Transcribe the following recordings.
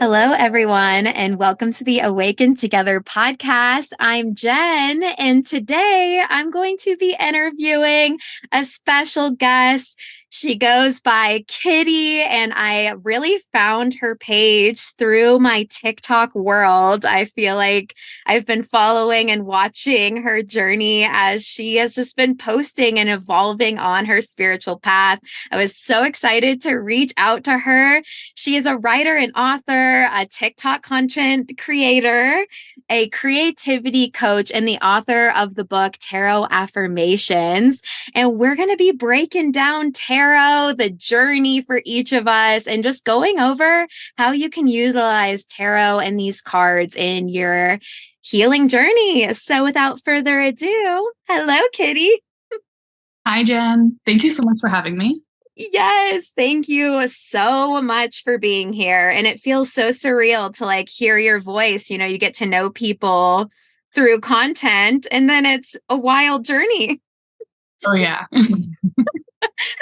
Hello, everyone, and welcome to the Awaken Together podcast. I'm Jen, and today I'm going to be interviewing a special guest. She goes by Kitty, and I really found her page through my TikTok world. I feel like I've been following and watching her journey as she has just been posting and evolving on her spiritual path. I was so excited to reach out to her. She is a writer and author, a TikTok content creator, a creativity coach, and the author of the book Tarot Affirmations. And we're going to be breaking down tarot, the journey for each of us, and just going over how you can utilize tarot and these cards in your healing journey. So without further ado, hello, Kitty. Hi, Jen. Thank you so much for having me. Yes, thank you so much for being here. And it feels so surreal to hear your voice. You know, you get to know people through content and then it's a wild journey. Oh, yeah.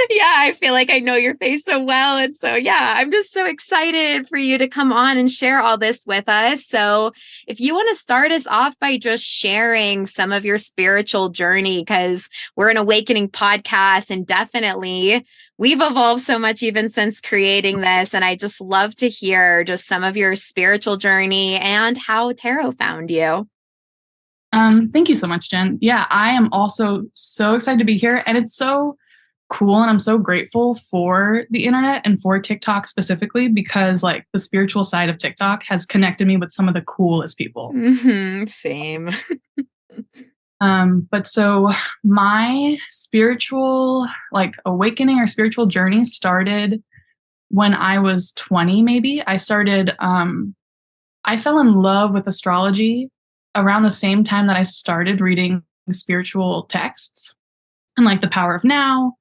Yeah, I feel like I know your face so well. And so, yeah, I'm just so excited for you to come on and share all this with us. So, if you want to start us off by just sharing some of your spiritual journey, because we're an awakening podcast and definitely we've evolved so much even since creating this. And I just love to hear just some of your spiritual journey and how tarot found you. Thank you so much, Jen. Yeah, I am also so excited to be here. And it's so cool. And I'm so grateful for the internet and for TikTok specifically because the spiritual side of TikTok has connected me with some of the coolest people. Same. But so my spiritual awakening or spiritual journey started when I was 20, maybe. I fell in love with astrology around the same time that I started reading spiritual texts and the power of now,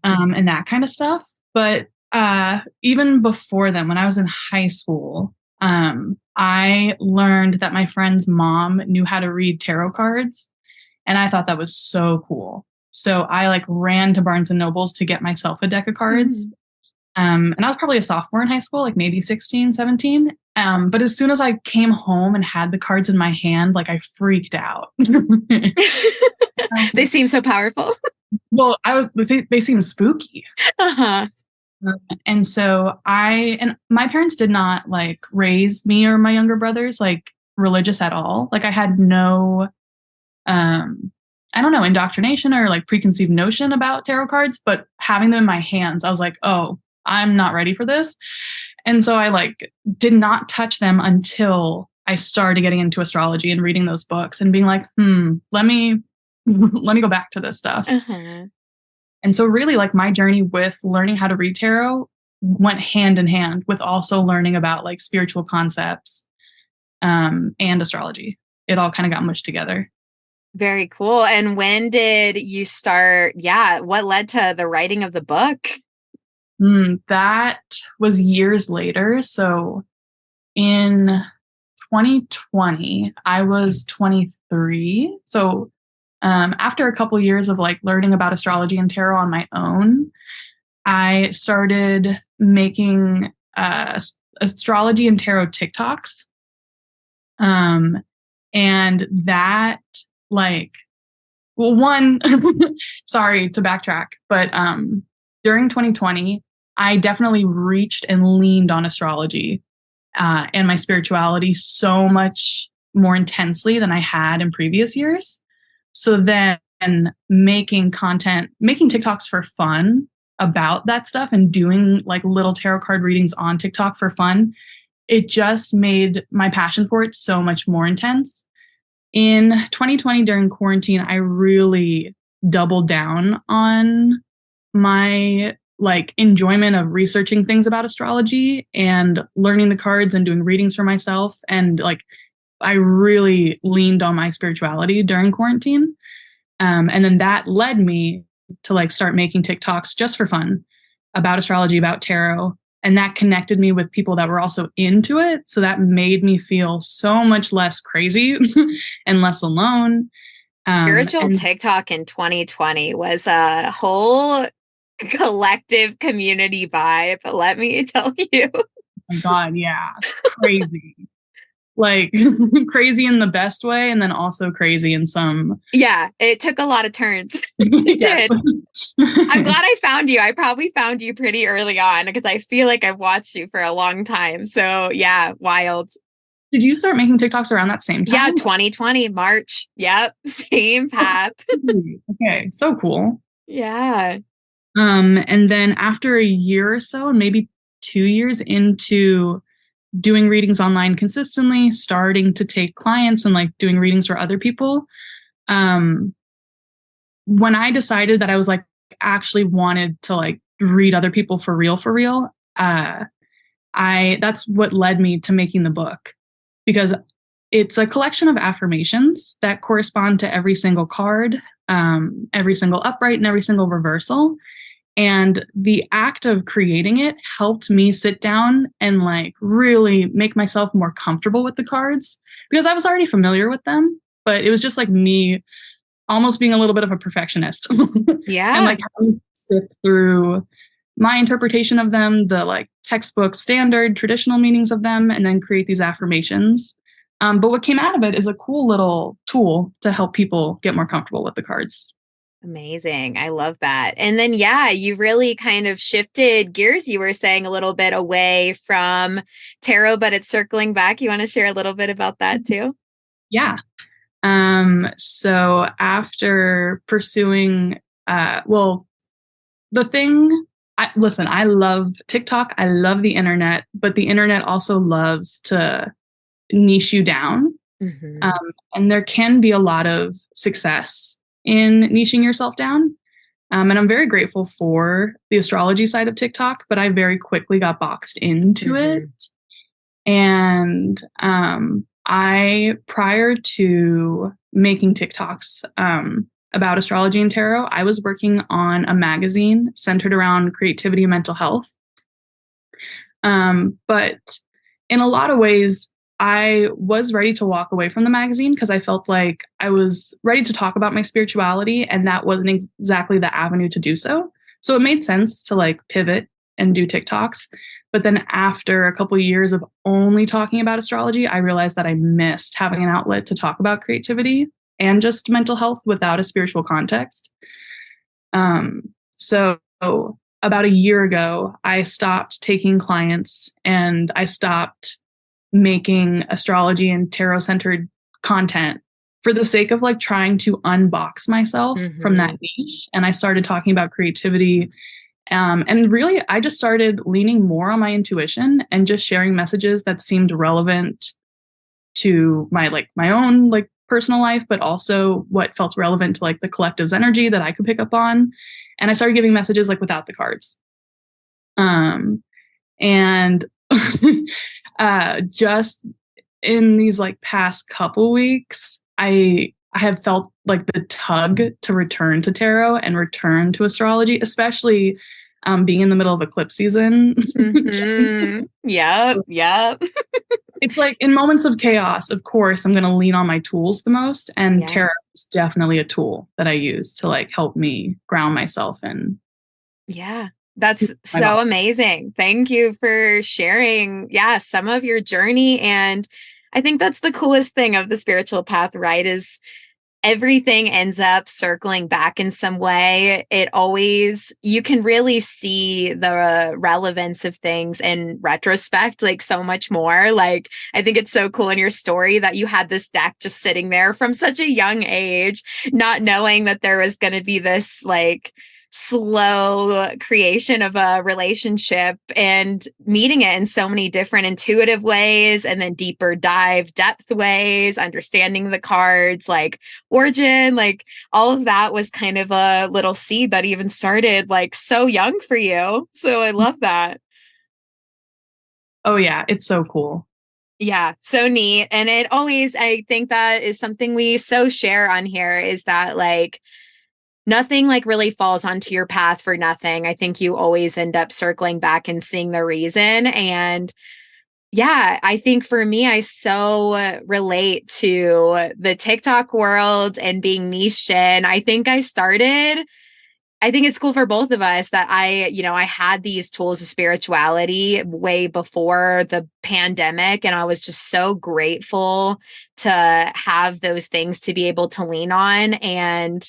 and that kind of stuff. But even before then, when I was in high school, I learned that my friend's mom knew how to read tarot cards. And I thought that was so cool. So I ran to Barnes and Nobles to get myself a deck of cards. And I was probably a sophomore in high school, maybe 16, 17. But as soon as I came home and had the cards in my hand, I freaked out. They seem so powerful. Well, they seem spooky. Uh-huh. And so my parents did not raise me or my younger brothers religious at all. I had no, I don't know, indoctrination or preconceived notion about tarot cards, but having them in my hands, I was like, oh, I'm not ready for this. And so I did not touch them until I started getting into astrology and reading those books and being like, let me go back to this stuff. Uh-huh. And so really my journey with learning how to read tarot went hand in hand with also learning about spiritual concepts, and astrology. It all kind of got mushed together. Very cool. And when did you start? Yeah. What led to the writing of the book? That was years later. So in 2020, I was 23. So after a couple years of learning about astrology and tarot on my own, I started making astrology and tarot TikToks. And that sorry to backtrack, but during 2020, I definitely reached and leaned on astrology and my spirituality so much more intensely than I had in previous years. So then making TikToks for fun about that stuff and doing little tarot card readings on TikTok for fun, it just made my passion for it so much more intense. In 2020, during quarantine, I really doubled down on my enjoyment of researching things about astrology and learning the cards and doing readings for myself. And I really leaned on my spirituality during quarantine. And then that led me to start making TikToks just for fun about astrology, about tarot. And that connected me with people that were also into it. So that made me feel so much less crazy and less alone. Spiritual TikTok in 2020 was a whole collective community vibe, let me tell you. my God, yeah. Crazy. Like crazy in the best way and then also crazy in some. Yeah, it took a lot of turns. It Yes. did. I'm glad I found you. I probably found you pretty early on because I feel like I've watched you for a long time. So yeah, wild. Did you start making TikToks around that same Yeah, time? 2020, March. Yep, same path. Okay, so cool. Yeah. And then after a year or so, and maybe 2 years into doing readings online consistently, starting to take clients and like doing readings for other people, um, when I decided that I was like actually wanted to like read other people for real, I that's what led me to making the book because it's a collection of affirmations that correspond to every single card, every single upright, and every single reversal. And the act of creating it helped me sit down and like really make myself more comfortable with the cards because I was already familiar with them, but it was just like me almost being a little bit of a perfectionist and Yeah. like having to sift through my interpretation of them, the like textbook standard traditional meanings of them, and then create these affirmations. But what came out of it is a cool little tool to help people get more comfortable with the cards. Amazing. I love that. And then, yeah, you really kind of shifted gears. You were saying a little bit away from tarot, but it's circling back. You want to share a little bit about that too? Yeah. So after pursuing, well, the thing, listen, I love TikTok. I love the internet, but the internet also loves to niche you down. Hmm. Um, and there can be a lot of success in niching yourself down. And I'm very grateful for the astrology side of TikTok, but I very quickly got boxed into it. Hmm. And prior to making TikToks about astrology and tarot, I was working on a magazine centered around creativity and mental health. But in a lot of ways, I was ready to walk away from the magazine because I felt like I was ready to talk about my spirituality, and that wasn't exactly the avenue to do so. So it made sense to like pivot and do TikToks. But then after a couple of years of only talking about astrology, I realized that I missed having an outlet to talk about creativity and just mental health without a spiritual context. So about a year ago, I stopped taking clients and I stopped making astrology and tarot centered content for the sake of like trying to unbox myself from that Hmm. niche. And I started talking about creativity. And really, I just started leaning more on my intuition and just sharing messages that seemed relevant to my own like personal life, but also what felt relevant to like the collective's energy that I could pick up on. And I started giving messages like without the cards. Um, and just in these like past couple weeks, I have felt like the tug to return to tarot and return to astrology, especially being in the middle of eclipse season. Hmm. Yep. Yep. It's like in moments of chaos, of course, I'm going to lean on my tools the most. And Yeah. tarot is definitely a tool that I use to like help me ground myself and Yeah. That's my so body. amazing. Thank you for sharing, yeah, some of your journey. And I think that's the coolest thing of the spiritual path, right? Is everything ends up circling back in some way. It always, you can really see the relevance of things in retrospect, like so much more. Like, I think it's so cool in your story that you had this deck just sitting there from such a young age, not knowing that there was going to be this like slow creation of a relationship and meeting it in so many different intuitive ways and then deeper dive depth ways, understanding the cards, like origin, like all of that was kind of a little seed that even started like so young for you. So I love that. Oh, yeah, it's so cool. Yeah, so neat. And it always, I think that is something we so share on here is that like nothing like really falls onto your path for nothing. I think you always end up circling back and seeing the reason. And yeah, I think for me, I so relate to the TikTok world and being niched in. I think I started I think it's cool for both of us that I had these tools of spirituality way before the pandemic. And I was just so grateful to have those things to be able to lean on. And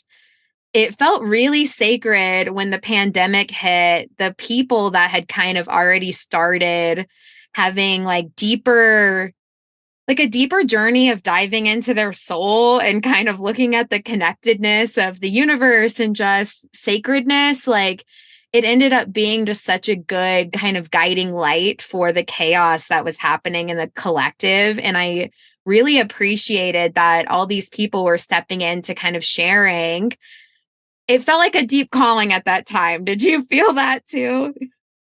it felt really sacred when the pandemic hit. The people that had kind of already started having like a deeper journey of diving into their soul and kind of looking at the connectedness of the universe and just sacredness. Like it ended up being just such a good kind of guiding light for the chaos that was happening in the collective. And I really appreciated that all these people were stepping in to kind of sharing. It felt like a deep calling at that time. Did you feel that too?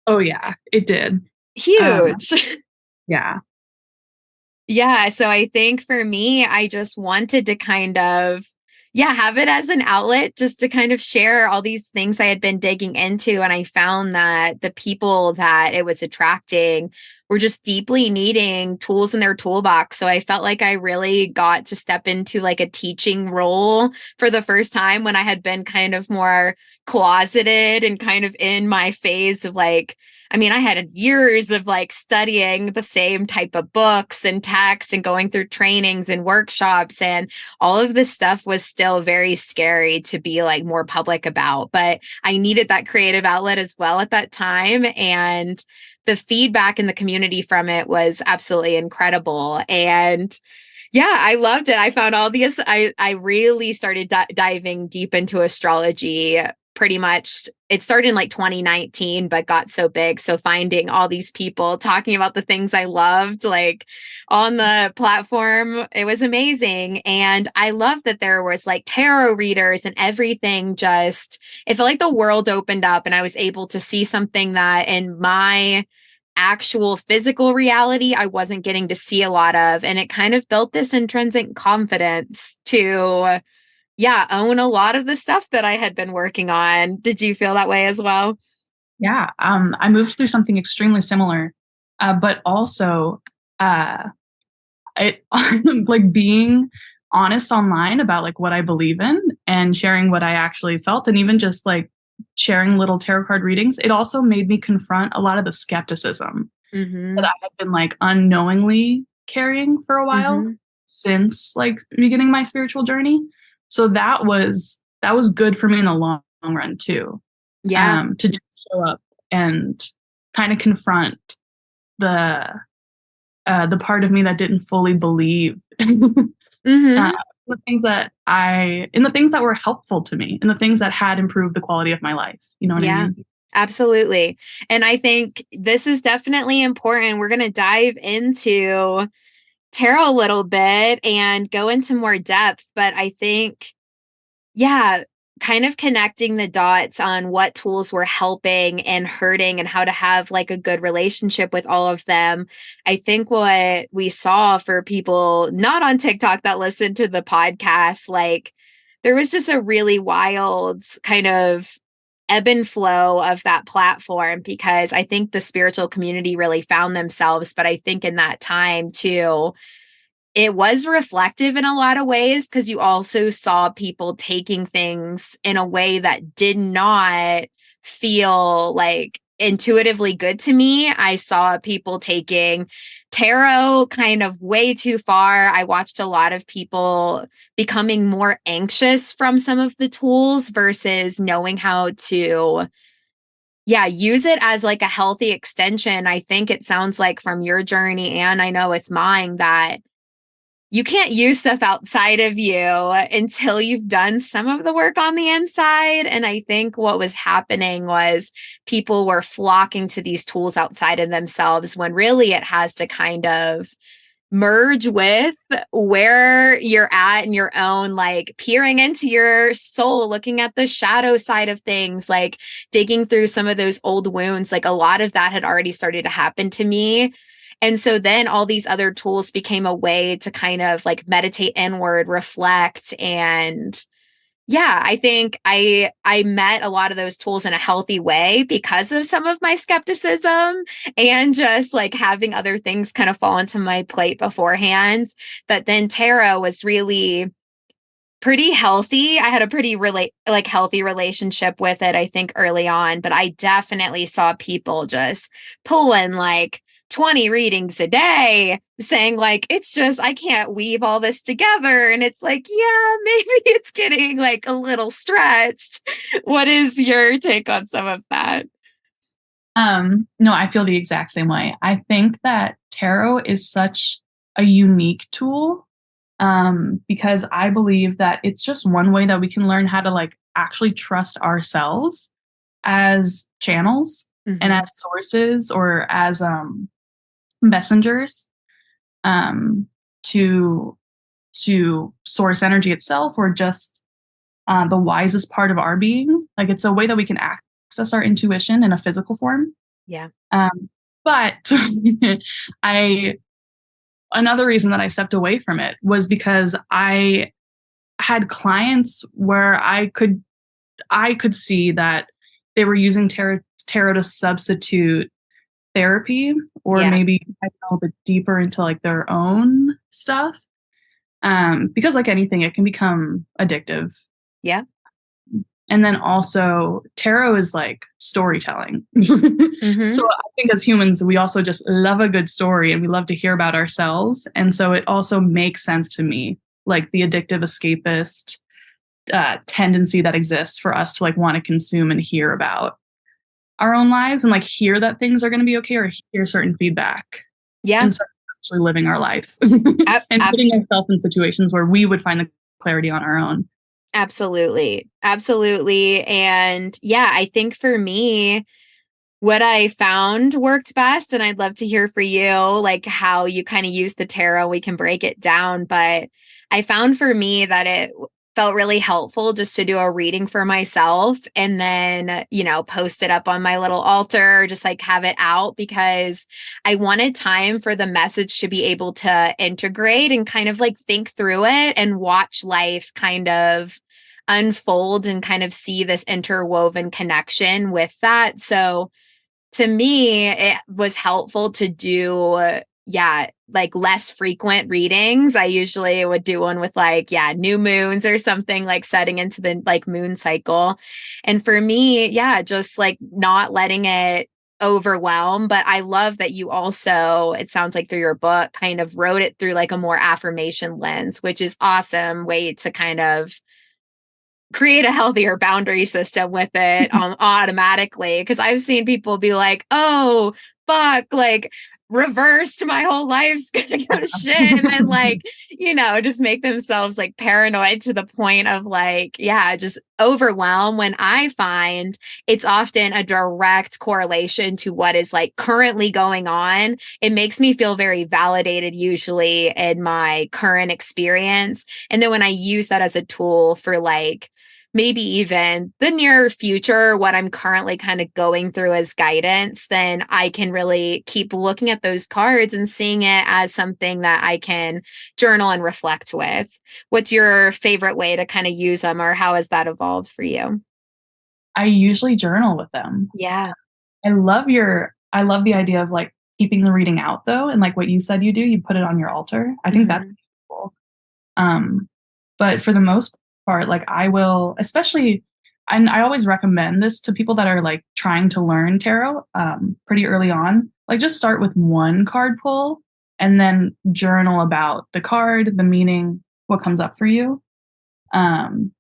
Oh yeah, it did. Huge. Yeah. Yeah, so I think for me, I just wanted to kind of, yeah, have it as an outlet just to kind of share all these things I had been digging into. And I found that the people that it was attracting were just deeply needing tools in their toolbox. So I felt like I really got to step into like a teaching role for the first time when I had been kind of more closeted and kind of in my phase of like, I mean, I had years of like studying the same type of books and texts and going through trainings and workshops. And all of this stuff was still very scary to be like more public about. But I needed that creative outlet as well at that time. And the feedback in the community from it was absolutely incredible. And yeah, I loved it. I found all these, I really started diving deep into astrology pretty much. It started in like 2019, but got so big. So finding all these people talking about the things I loved, like on the platform, it was amazing. And I love that there was like tarot readers and everything. Just, it felt like the world opened up and I was able to see something that in my actual physical reality I wasn't getting to see a lot of. And it kind of built this intrinsic confidence to, yeah, own a lot of the stuff that I had been working on. Did you feel that way as well? Yeah. I moved through something extremely similar, but also it like being honest online about like what I believe in and sharing what I actually felt, and even just like sharing little tarot card readings. It also made me confront a lot of the skepticism that Mm-hmm. I had been like unknowingly carrying for a while Mm-hmm. since like beginning my spiritual journey. So that was good for me in the long run too. Yeah. To just show up and kind of confront the the part of me that didn't fully believe uh, Mm-hmm. in the things that were helpful to me, and the things that had improved the quality of my life. You know what I Yeah. mean? Absolutely. And I think this is definitely important. We're going to dive into tarot a little bit and go into more depth, but I think yeah, kind of connecting the dots on what tools were helping and hurting and how to have like a good relationship with all of them. I think what we saw for people not on TikTok that listened to the podcast, like there was just a really wild kind of ebb and flow of that platform because I think the spiritual community really found themselves. But I think in that time too, it was reflective in a lot of ways because you also saw people taking things in a way that did not feel like intuitively good to me. I saw people taking tarot kind of way too far. I watched a lot of people becoming more anxious from some of the tools versus knowing how to yeah, use it as like a healthy extension. I think it sounds like from your journey and I know with mine that you can't use stuff outside of you until you've done some of the work on the inside. And I think what was happening was people were flocking to these tools outside of themselves when really it has to kind of merge with where you're at in your own, like peering into your soul, looking at the shadow side of things, like digging through some of those old wounds. Like a lot of that had already started to happen to me. And so then all these other tools became a way to kind of like meditate inward, reflect, and yeah, I think I met a lot of those tools in a healthy way because of some of my skepticism and just like having other things kind of fall into my plate beforehand. But then tarot was really pretty healthy. I had a pretty healthy relationship with it, I think, early on, but I definitely saw people just pulling like 20 readings a day, saying like it's just I can't weave all this together. And it's like, yeah, maybe it's getting like a little stretched. What is your take on some of that? No, I feel the exact same way. I think that tarot is such a unique tool, because I believe that it's just one way that we can learn how to like actually trust ourselves as channels and Mm-hmm. as sources or as messengers, um, to source energy itself, or just the wisest part of our being. Like it's a way that we can access our intuition in a physical form. Yeah. But I another reason that I stepped away from it was because I had clients where I could see that they were using tarot to substitute therapy, or Yeah. maybe a little bit deeper into like their own stuff. Because like anything, it can become addictive. Yeah. And then also tarot is like storytelling. Mm-hmm. So I think as humans, we also just love a good story and we love to hear about ourselves. And so it also makes sense to me, like the addictive escapist tendency that exists for us to like want to consume and hear about our own lives, and like hear that things are going to be okay, or hear certain feedback Yeah. instead of actually living our life and putting ourselves in situations where we would find the clarity on our own. Absolutely. Absolutely. And yeah, I think for me, what I found worked best, and I'd love to hear for you, like how you kind of use the tarot. We can break it down, but I found for me that it felt really helpful just to do a reading for myself and then, post it up on my little altar, just like have it out because I wanted time for the message to be able to integrate and kind of like think through it and watch life kind of unfold and kind of see this interwoven connection with that. So, to me, it was helpful to do, like less frequent readings. I usually would do one with like, new moons or something like setting into the like moon cycle. And for me, just like not letting it overwhelm. But I love that you also, it sounds like through your book, kind of wrote it through like a more affirmation lens, which is awesome way to kind of create a healthier boundary system with it automatically. Because I've seen people be like, oh, fuck, like reversed, my whole life's gonna go to shit. And then, like, just make themselves like paranoid to the point of like, just overwhelm. When I find it's often a direct correlation to what is like currently going on, it makes me feel very validated, usually in my current experience. And then when I use that as a tool for like, maybe even the near future, what I'm currently kind of going through as guidance, then I can really keep looking at those cards and seeing it as something that I can journal and reflect with. What's your favorite way to kind of use them, or how has that evolved for you? I usually journal with them. Yeah. I love the idea of like keeping the reading out though, and like what you said you do, you put it on your altar. I think that's Mhm. cool. Um, but for the most part, like I will, especially, and I always recommend this to people that are like trying to learn tarot pretty early on. Like just start with one card pull and then journal about the card, the meaning, what comes up for you. And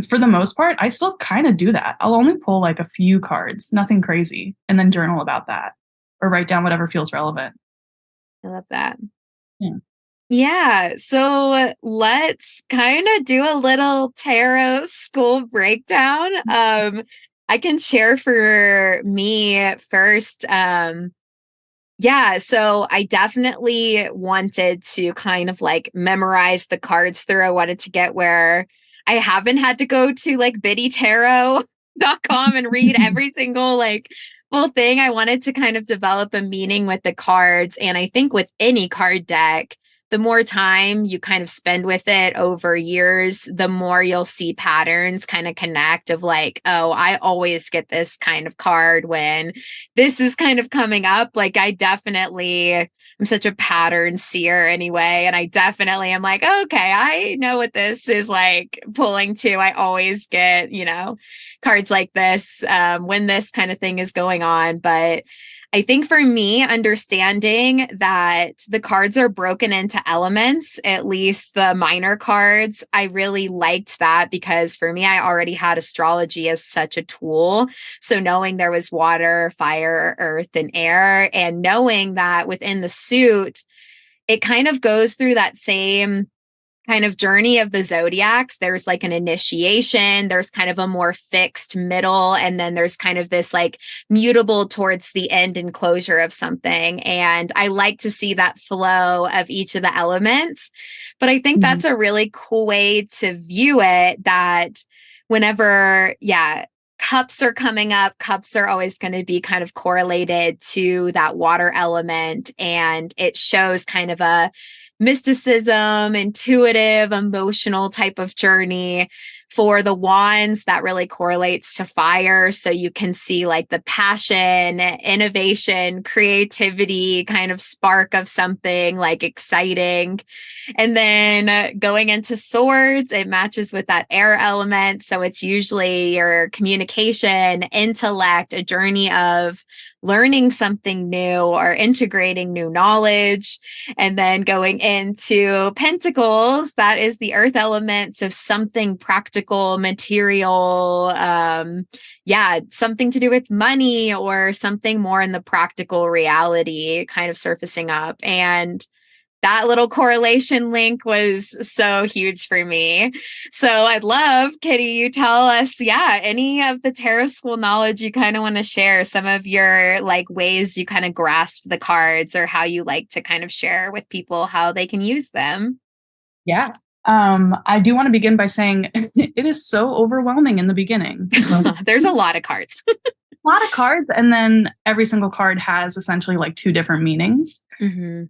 for the most part, I still kind of do that. I'll only pull like a few cards, nothing crazy, and then journal about that or write down whatever feels relevant. I love that. Yeah. Yeah, so let's kind of do a little tarot school breakdown. I can share for me first. So I definitely wanted to kind of like memorize the cards through. I wanted to get where I haven't had to go to like biddytarot.com and read every single like full thing. I wanted to kind of develop a meaning with the cards. And I think with any card deck, the more time you kind of spend with it over years, the more you'll see patterns kind of connect of like, oh, I always get this kind of card when this is kind of coming up. Like I definitely I'm such a pattern seer anyway. And I definitely am like, okay, I know what this is like pulling to. I always get, cards like this when this kind of thing is going on. But I think for me, understanding that the cards are broken into elements, at least the minor cards, I really liked that because for me, I already had astrology as such a tool. So knowing there was water, fire, earth, and air, and knowing that within the suit, it kind of goes through that same kind of journey of the zodiacs. There's like an initiation, there's kind of a more fixed middle, and then there's kind of this like mutable towards the end and closure of something. And I like to see that flow of each of the elements. But I think that's a really cool way to view it, that whenever, cups are coming up, cups are always going to be kind of correlated to that water element. And it shows kind of a mysticism, intuitive, emotional type of journey. For the wands, that really correlates to fire. So you can see like the passion, innovation, creativity, kind of spark of something like exciting. And then going into swords, it matches with that air element. So it's usually your communication, intellect, a journey of learning something new or integrating new knowledge. And then going into pentacles, that is the earth element. So something practical, material, something to do with money or something more in the practical reality kind of surfacing up. And that little correlation link was so huge for me. So I'd love, Kitty, you tell us, any of the tarot school knowledge you kind of want to share, some of your like ways you kind of grasp the cards or how you like to kind of share with people how they can use them. Yeah. I do want to begin by saying it is so overwhelming in the beginning. There's a lot of cards. A lot of cards, and then every single card has essentially like two different meanings. Mm-hmm.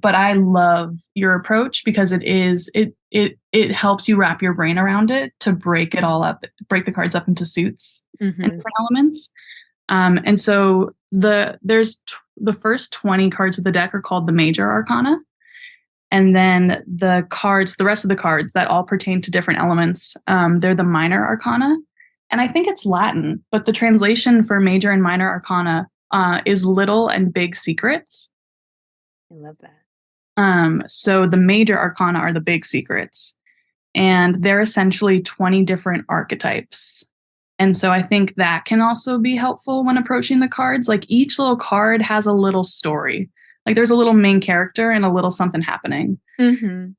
But I love your approach because it helps you wrap your brain around it to break it all up, break the cards up into suits and different elements. And so the first 20 cards of the deck are called the major arcana. And then the rest of the cards that all pertain to different elements, they're the minor arcana. And I think it's Latin, but the translation for major and minor arcana is little and big secrets. I love that. So the major arcana are the big secrets, and they're essentially 20 different archetypes. And so I think that can also be helpful when approaching the cards. Like each little card has a little story. Like there's a little main character and a little something happening. And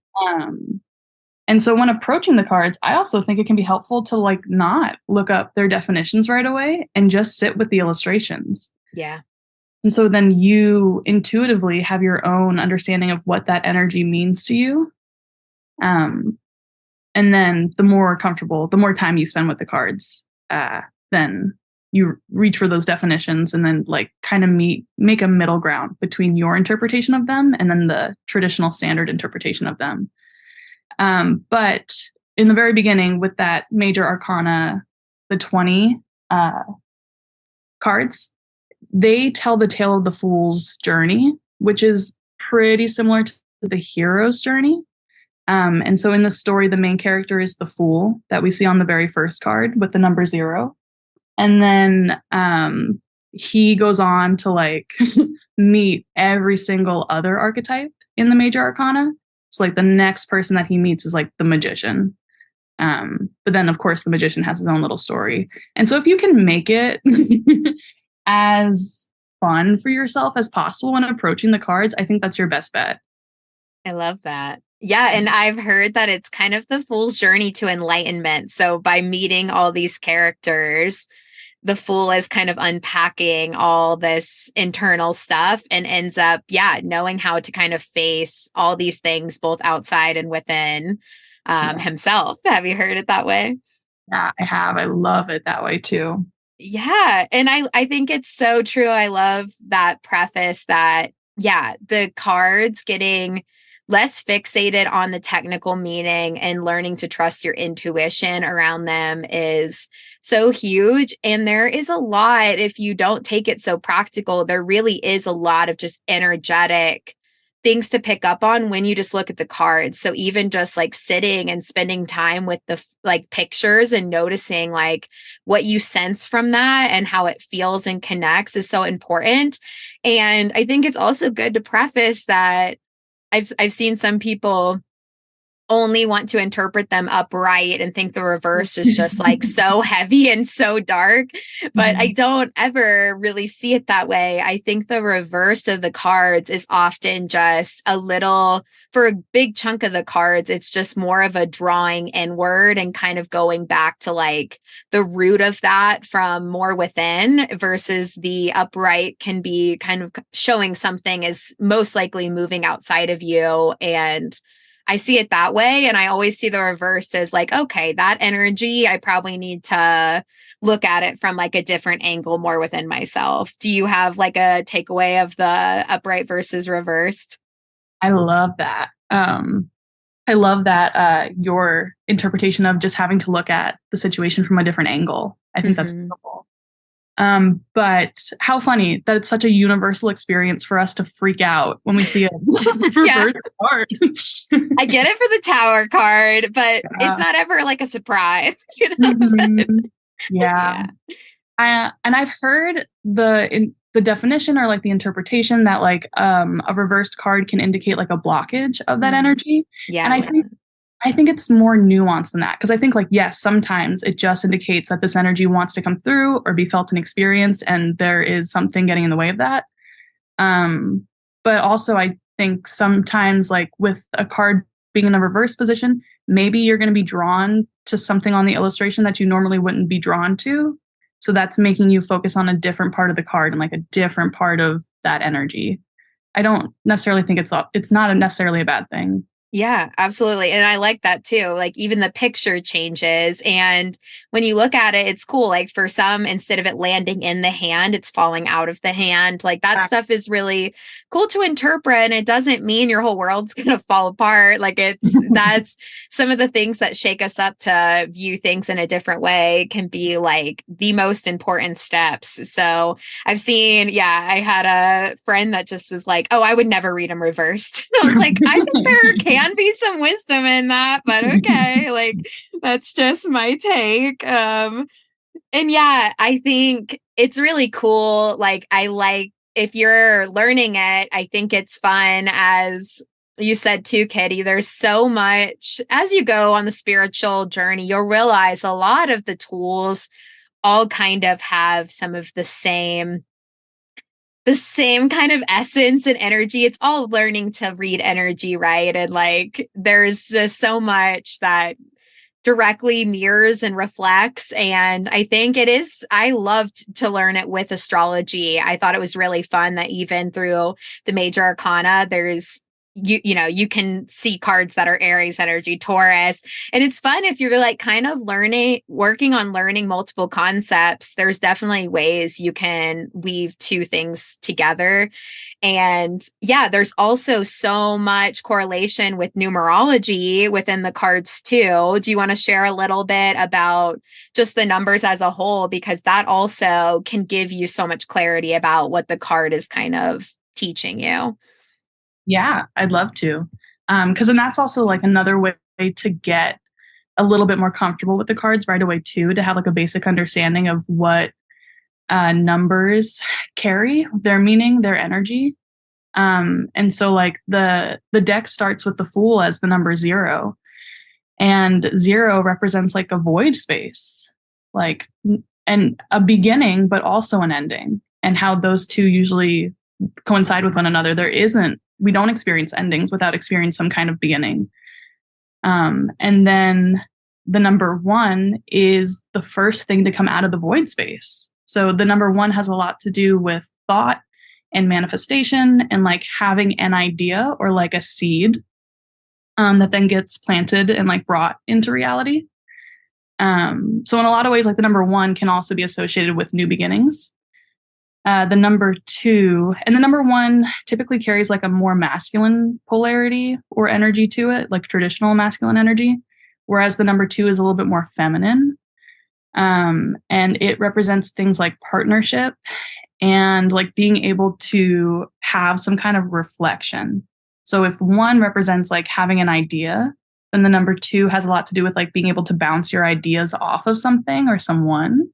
so when approaching the cards, I also think it can be helpful to like not look up their definitions right away and just sit with the illustrations. Yeah. And so then you intuitively have your own understanding of what that energy means to you. And then the more time you spend with the cards, then you reach for those definitions and then like kind of make a middle ground between your interpretation of them and then the traditional standard interpretation of them. But in the very beginning with that major arcana, the 20 cards, they tell the tale of the fool's journey, which is pretty similar to the hero's journey. And so in the story, the main character is the fool that we see on the very first card with the number 0. And then he goes on to like meet every single other archetype in the major arcana. So like the next person that he meets is like the magician. But then of course the magician has his own little story. And so if you can make it as fun for yourself as possible when approaching the cards, I think that's your best bet. I love that. Yeah. And I've heard that it's kind of the fool's journey to enlightenment. So by meeting all these characters, the fool is kind of unpacking all this internal stuff and ends up, knowing how to kind of face all these things, both outside and within himself. Have you heard it that way? Yeah, I have. I love it that way too. Yeah. And I think it's so true. I love that preface that, the cards getting less fixated on the technical meaning and learning to trust your intuition around them is so huge. And there is a lot, if you don't take it so practical, there really is a lot of just energetic things to pick up on when you just look at the cards. So even just like sitting and spending time with the like pictures and noticing like what you sense from that and how it feels and connects is so important. And I think it's also good to preface that I've seen some people only want to interpret them upright and think the reverse is just like so heavy and so dark. But I don't ever really see it that way. I think the reverse of the cards is often just a little, for a big chunk of the cards, it's just more of a drawing inward and kind of going back to like the root of that from more within, versus the upright can be kind of showing something is most likely moving outside of you. And I see it that way. And I always see the reverse as like, okay, that energy, I probably need to look at it from like a different angle more within myself. Do you have like a takeaway of the upright versus reversed? I love that. I love that your interpretation of just having to look at the situation from a different angle. I think that's beautiful. But how funny that it's such a universal experience for us to freak out when we see a reverse card. I get it for the tower card, but it's not ever like a surprise. You know? Yeah. And I've heard the definition or like the interpretation that like a reversed card can indicate like a blockage of that energy. Yeah. And I think it's more nuanced than that, because I think like, yes, sometimes it just indicates that this energy wants to come through or be felt and experienced, and there is something getting in the way of that. But also I think sometimes like with a card being in a reverse position, maybe you're going to be drawn to something on the illustration that you normally wouldn't be drawn to. So that's making you focus on a different part of the card and like a different part of that energy. I don't necessarily think it's not necessarily a bad thing. Yeah, absolutely. And I like that too. Like even the picture changes. And when you look at it, it's cool. Like for some, instead of it landing in the hand, it's falling out of the hand. Like that stuff is really cool to interpret. And it doesn't mean your whole world's going to fall apart. Like that's some of the things that shake us up to view things in a different way can be like the most important steps. So I've seen, I had a friend that just was like, oh, I would never read them reversed. I was like, I think there can be some wisdom in that, but okay, like that's just my take. And I think it's really cool. Like I like if you're learning it, I think it's fun. As you said too, Kitty, there's so much as you go on the spiritual journey, you'll realize a lot of the tools all kind of have some of the same kind of essence and energy. It's all learning to read energy, right? And like there's just so much that directly mirrors and reflects. And I think I loved to learn it with astrology. I thought it was really fun that even through the major arcana, there's you can see cards that are Aries energy, Taurus. And it's fun if you're like kind of working on learning multiple concepts. There's definitely ways you can weave two things together. And there's also so much correlation with numerology within the cards too. Do you want to share a little bit about just the numbers as a whole? Because that also can give you so much clarity about what the card is kind of teaching you. Yeah, I'd love to. Because then that's also like another way to get a little bit more comfortable with the cards right away too, to have like a basic understanding of what numbers carry, their meaning, their energy. And so like the deck starts with the Fool as the number 0. And 0 represents like a void space, like and a beginning, but also an ending, and how those two usually coincide with one another. We don't experience endings without experiencing some kind of beginning. And then the number 1 is the first thing to come out of the void space. So the number 1 has a lot to do with thought and manifestation and like having an idea or like a seed that then gets planted and like brought into reality. So in a lot of ways, like the number 1 can also be associated with new beginnings. The number 2 and the number 1 typically carries like a more masculine polarity or energy to it, like traditional masculine energy, whereas the number 2 is a little bit more feminine. And it represents things like partnership and like being able to have some kind of reflection. So if 1 represents like having an idea, then the number 2 has a lot to do with like being able to bounce your ideas off of something or someone.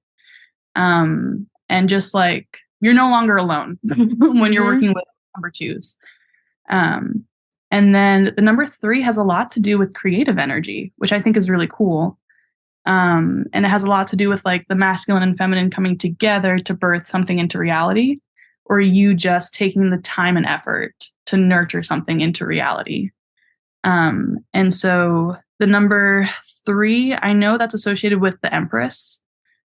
And just like you're no longer alone when you're working with number 2s. And then the number 3 has a lot to do with creative energy, which I think is really cool. And it has a lot to do with like the masculine and feminine coming together to birth something into reality, or you just taking the time and effort to nurture something into reality. And so the number 3, I know that's associated with the Empress.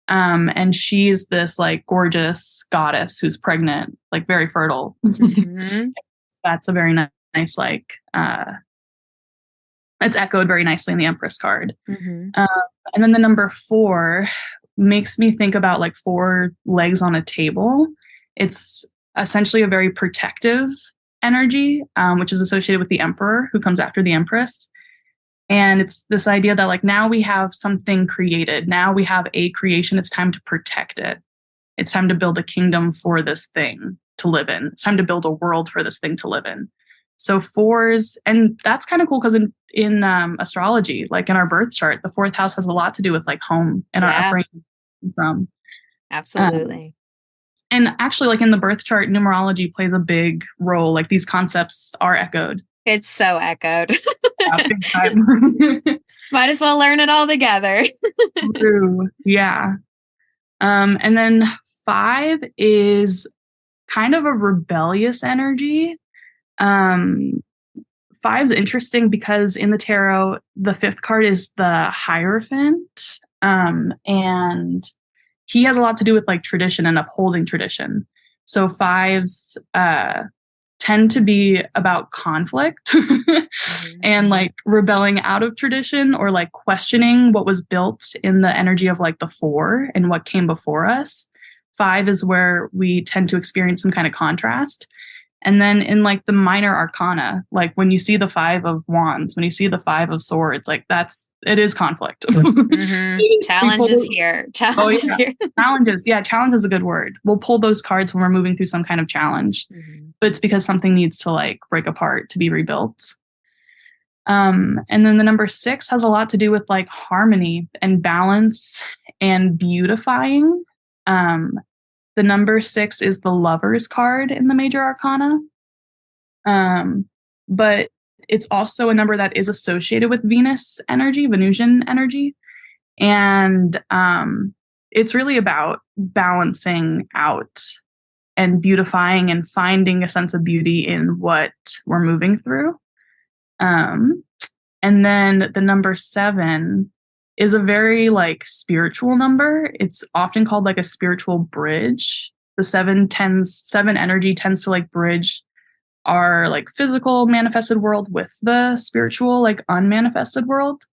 And she's this like gorgeous goddess who's pregnant, like very fertile. That's a very nice, like, it's echoed very nicely in the Empress card. And then the number 4 makes me think about like 4 legs on a table. It's essentially a very protective energy, which is associated with the Emperor who comes after the Empress. And it's this idea that like now we have something created. Now we have a creation. It's time to protect it. It's time to build a kingdom for this thing to live in. It's time to build a world for this thing to live in. So 4s, and that's kind of cool because in astrology, like in our birth chart, the 4th house has a lot to do with like home and our upbringing from. Absolutely. And actually, like in the birth chart, numerology plays a big role. Like these concepts are echoed. It's so echoed. Yeah, big time. Might as well learn it all together. True. Yeah. And then 5 is kind of a rebellious energy. 5 is interesting because in the tarot, the 5th card is the Hierophant. And he has a lot to do with like tradition and upholding tradition. So 5s tend to be about conflict and like rebelling out of tradition or like questioning what was built in the energy of like the 4 and what came before us. 5 is where we tend to experience some kind of contrast. And then in like the minor arcana, like when you see the 5 of wands, when you see the 5 of swords, like it is conflict. Challenges here. Challenges here. Challenges. Yeah, challenge is a good word. We'll pull those cards when we're moving through some kind of challenge, but it's because something needs to like break apart to be rebuilt. And then the number 6 has a lot to do with like harmony and balance and beautifying. The number 6 is the Lover's card in the major arcana. But it's also a number that is associated with Venus energy, Venusian energy. And it's really about balancing out and beautifying and finding a sense of beauty in what we're moving through. And then the number 7 is a very like spiritual number. It's often called like a spiritual bridge. The 7 energy tends to like bridge our like physical manifested world with the spiritual like unmanifested world.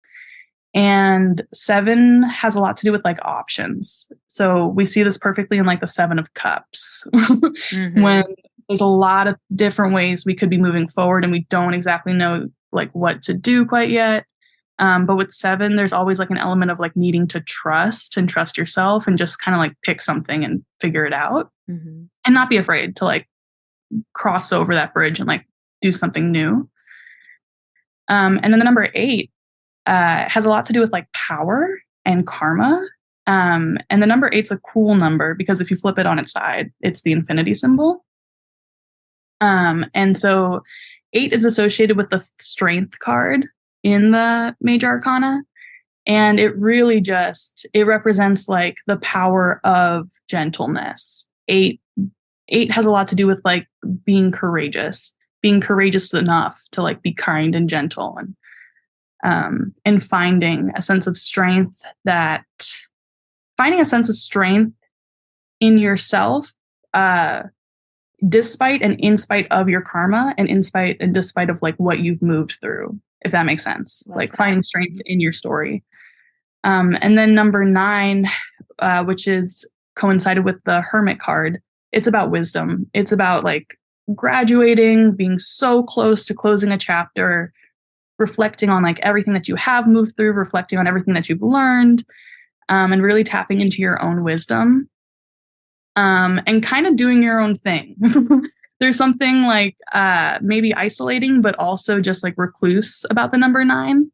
And 7 has a lot to do with like options. So we see this perfectly in like the 7 of cups when there's a lot of different ways we could be moving forward and we don't exactly know like what to do quite yet. But with 7, there's always like an element of like needing to trust yourself and just kind of like pick something and figure it out and not be afraid to like cross over that bridge and like do something new. And then the number 8 has a lot to do with like power and karma. And the number 8's a cool number because if you flip it on its side, it's the infinity symbol. And so 8 is associated with the strength card in the major arcana. And it really it represents like the power of gentleness. 8 has a lot to do with like being courageous enough to like be kind and gentle and finding a sense of strength in yourself, despite and in spite of your karma and despite of like what you've moved through, if that makes sense. Like finding strength in your story. And then number 9, which is coincided with the Hermit card, it's about wisdom. It's about like graduating, being so close to closing a chapter, reflecting on like everything that you have moved through, reflecting on everything that you've learned, and really tapping into your own wisdom, and kind of doing your own thing. There's something like maybe isolating, but also just like recluse about the number 9.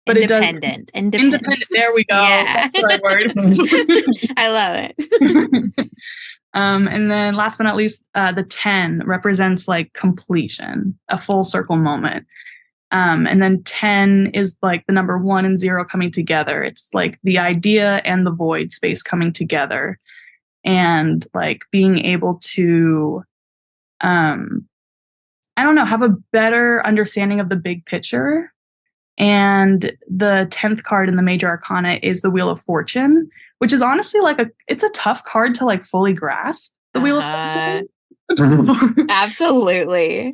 But independent. Independent. There we go. Yeah. That's the right word. I love it. And then last but not least, the 10 represents like completion, a full circle moment. And then 10 is like the number 1 and 0 coming together. It's like the idea and the void space coming together, and like being able to, I don't know, have a better understanding of the big picture. And the 10th card in the major arcana is the Wheel of Fortune, which is honestly like it's a tough card to like fully grasp, the Wheel of Fortune. Absolutely.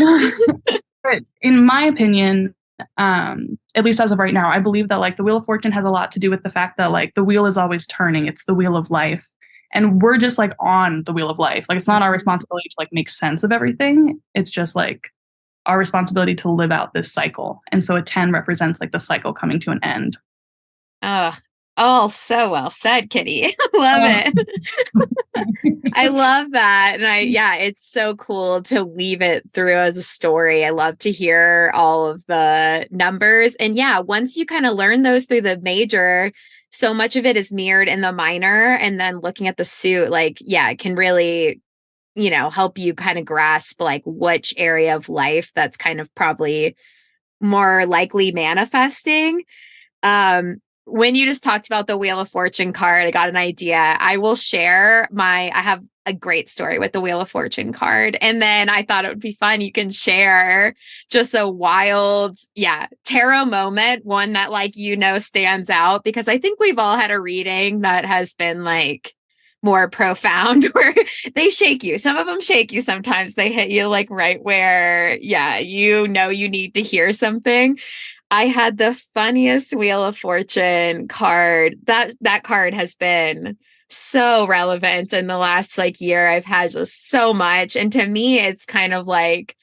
But in my opinion, at least as of right now, I believe that like the Wheel of Fortune has a lot to do with the fact that like the wheel is always turning. It's the wheel of life. And we're just like on the wheel of life. Like it's not our responsibility to like make sense of everything. It's just like our responsibility to live out this cycle. And so a 10 represents like the cycle coming to an end. Oh, so well said, Kitty. Love it. I love that. And yeah, it's so cool to weave it through as a story. I love to hear all of the numbers. And yeah, once you kind of learn those through the major, so much of it is mirrored in the minor. And then looking at the suit, like, yeah, it can really, help you kind of grasp like which area of life that's kind of probably more likely manifesting. When you just talked about the Wheel of Fortune card, I got an idea. I will share I have a great story with the Wheel of Fortune card. And then I thought it would be fun. You can share just a wild, tarot moment, one that like, stands out, because I think we've all had a reading that has been like more profound where they shake you. Some of them shake you. Sometimes they hit you like right where, you need to hear something. I had the funniest Wheel of Fortune card. That card has been so relevant in the last like year. I've had just so much. And to me, it's kind of like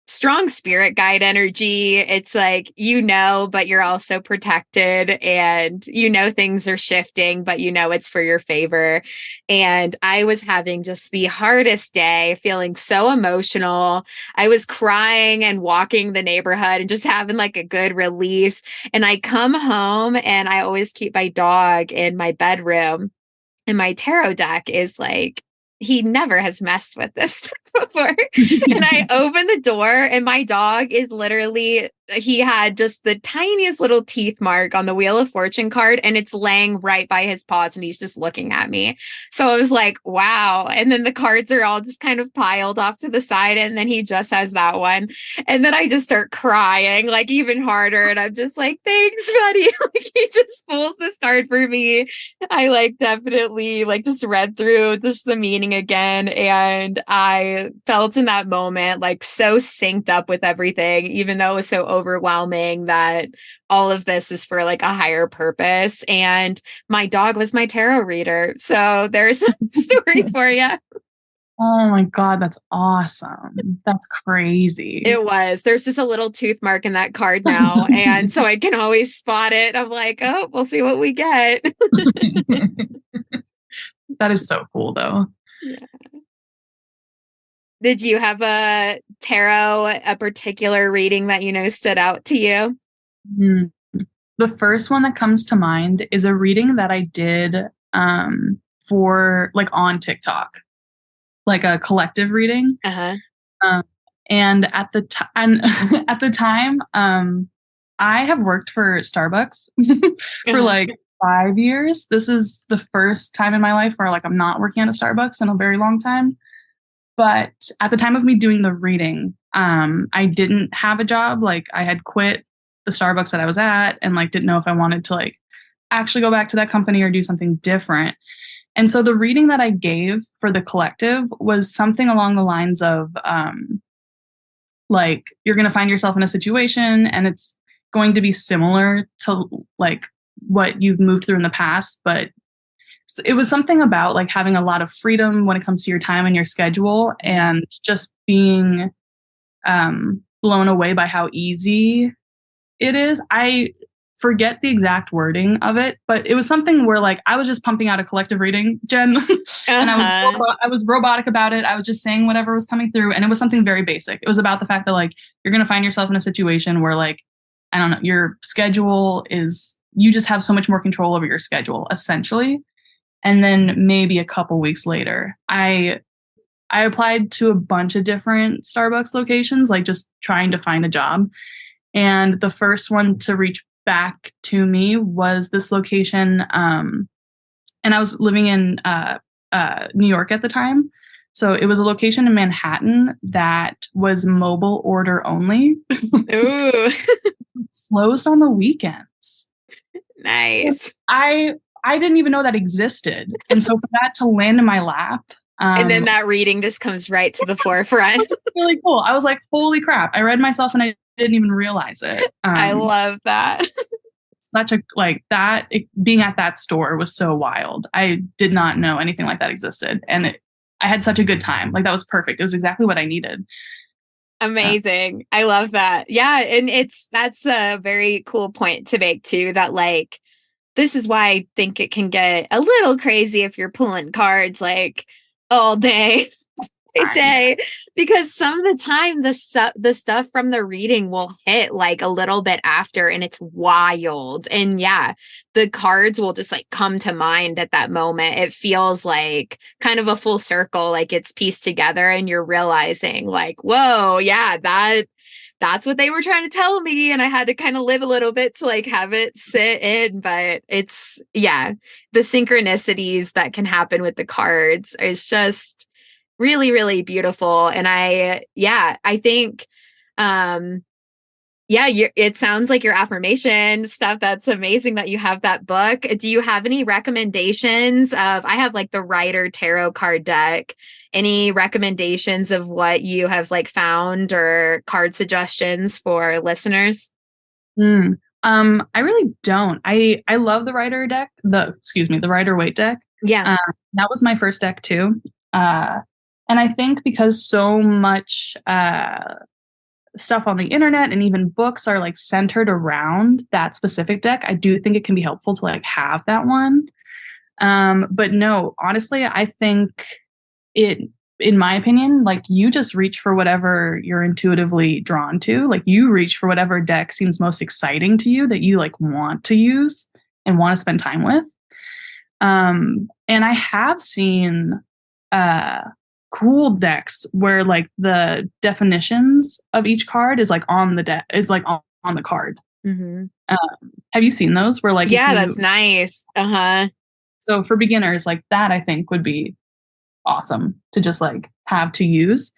strong spirit guide energy. It's like, but you're also protected, and things are shifting, but it's for your favor. And I was having just the hardest day, feeling so emotional. I was crying and walking the neighborhood and just having like a good release. And I come home, and I always keep my dog in my bedroom. And my tarot deck is like, he never has messed with this stuff before. And I open the door, and my dog is literally, he had just the tiniest little teeth mark on the Wheel of Fortune card, and it's laying right by his paws, and he's just looking at me. So I was like, wow. And then the cards are all just kind of piled off to the side, and then he just has that one. And then I just start crying like even harder. And I'm just like, thanks, buddy. Like he just pulls this card for me. I like definitely like just read through just the meaning again. And I felt in that moment like so synced up with everything, even though it was so overwhelming, that all of this is for like a higher purpose. And my dog was my tarot reader. So there's a story for you. Oh my God, that's awesome. That's crazy. It was. There's just a little tooth mark in that card now. And so I can always spot it. I'm like, oh, we'll see what we get. That is so cool, though. Yeah. Did you have a tarot, a particular reading that stood out to you? The first one that comes to mind is a reading that I did for like on TikTok, like a collective reading. And at the time, I have worked for Starbucks for like 5 years. This is the first time in my life where like I'm not working at a Starbucks in a very long time. But at the time of me doing the reading, I didn't have a job. Like I had quit the Starbucks that I was at, and like didn't know if I wanted to like actually go back to that company or do something different. And so the reading that I gave for the collective was something along the lines of like you're going to find yourself in a situation, and it's going to be similar to like what you've moved through in the past, but it was something about like having a lot of freedom when it comes to your time and your schedule, and just being blown away by how easy it is. I forget the exact wording of it, but it was something where like I was just pumping out a collective reading, Jen, and Uh-huh. I was robotic about it. I was just saying whatever was coming through, and it was something very basic. It was about the fact that like you're gonna find yourself in a situation where like I don't know, your schedule is you just have so much more control over your schedule, essentially. And then maybe a couple weeks later, I applied to a bunch of different Starbucks locations, like just trying to find a job. And the first one to reach back to me was this location. And I was living in New York at the time. So it was a location in Manhattan that was mobile order only, Ooh, closed on the weekends. nice. I I didn't even know that existed. And so for that to land in my lap, And then um, that reading just comes right to the forefront. was really cool. I was like, holy crap. I read myself and I didn't even realize it. I love that. Such a like that being at that store was so wild. I did not know anything like that existed. And I had such a good time. Like that was perfect. It was exactly what I needed. Uh, Amazing. I love that. Yeah, and that's a very cool point to make too, that like this is why I think it can get a little crazy if you're pulling cards like all day. I, Day, because some of the time the stuff from the reading will hit like a little bit after, and it's wild. And yeah, the cards will just like come to mind at that moment. It feels like kind of a full circle, like it's pieced together, and you're realizing like, whoa, yeah, that's what they were trying to tell me, and I had to kind of live a little bit to like have it sit in. But it's, yeah, the synchronicities that can happen with the cards is just really, really beautiful. And I think, um, yeah, it sounds like your affirmation stuff. That's amazing that you have that book. Do you have any recommendations I have like the Rider Tarot card deck. Any recommendations of what you have like found or card suggestions for listeners? mm, I really don't. I love the Rider deck. The Rider Waite deck. Yeah. That was my first deck too. Uh, and I think because so much stuff on the internet and even books are like centered around that specific deck, I do think it can be helpful to like have that one. But no, honestly, I think it, in my opinion, like you just reach for whatever you're intuitively drawn to. Like you reach for whatever deck seems most exciting to you that you like want to use and want to spend time with. And I have seen uh cool decks where like the definitions of each card is like on the deck is like on the card. Mm-hmm. Have you seen those where like if Yeah, you that's nice. Uh-huh. so for beginners like that I think would be awesome to just like have to use.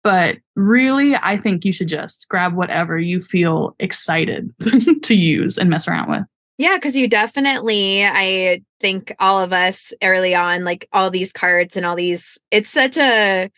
But really, I think you should just grab whatever you feel excited to use and mess around with. Yeah, because you definitely, I think all of us early on, like all these cards and all these, it's such a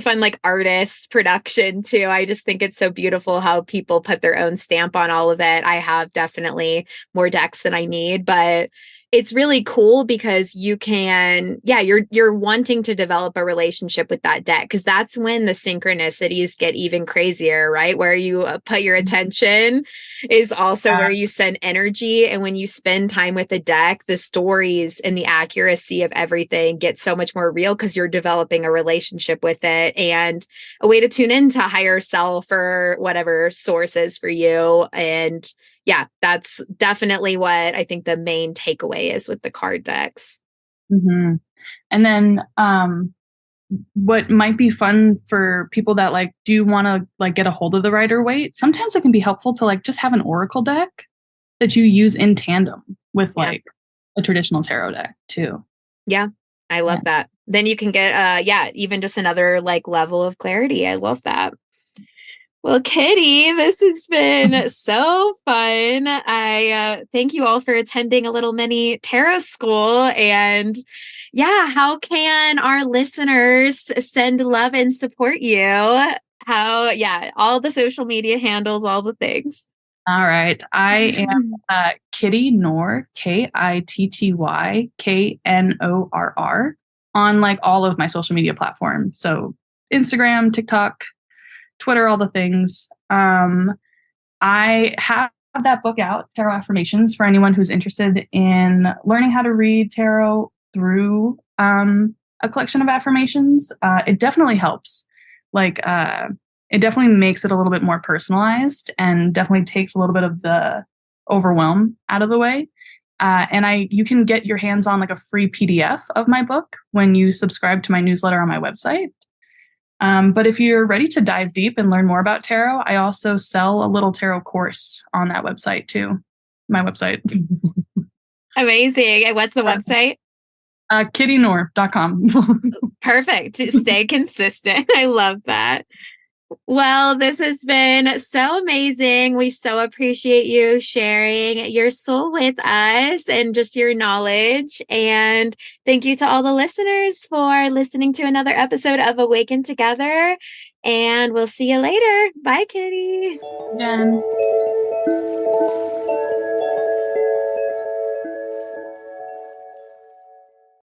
fun like artist production too. I just think it's so beautiful how people put their own stamp on all of it. I have definitely more decks than I need, but it's really cool because you can, yeah, you're wanting to develop a relationship with that deck, because that's when the synchronicities get even crazier, right? Where you put your attention is also where Yeah. you send energy. And when you spend time with the deck, the stories and the accuracy of everything get so much more real because you're developing a relationship with it and a way to tune into higher self or whatever sources for you. And yeah, that's definitely what I think the main takeaway is with the card decks. Mm-hmm. And then what might be fun for people that like do want to like get a hold of the Rider Waite, sometimes it can be helpful to like just have an oracle deck that you use in tandem with Yeah. like a traditional tarot deck too. Yeah. I love Yeah. that. Then you can get yeah, even just another like level of clarity. I love that. Well, Kitty, this has been so fun. I thank you all for attending a little mini tarot school. And yeah, how can our listeners send love and support you? How, yeah, all the social media handles, all the things. All right. I am Kitty Knorr, KITTYKNORR, on like all of my social media platforms. So Instagram, TikTok, Twitter, all the things. I have that book out, Tarot Affirmations, for anyone who's interested in learning how to read tarot through a collection of affirmations. It definitely helps. It definitely makes it a little bit more personalized and definitely takes a little bit of the overwhelm out of the way. And you can get your hands on like a free PDF of my book when you subscribe to my newsletter on my website. But if you're ready to dive deep and learn more about tarot, I also sell a little tarot course on that website too. My website. Amazing. And what's the website? KittyKnorr.com. Perfect. Stay consistent. I love that. Well, this has been so amazing. We so appreciate you sharing your soul with us and just your knowledge. And thank you to all the listeners for listening to another episode of Awaken Together. And we'll see you later. Bye, Kitty. Jen.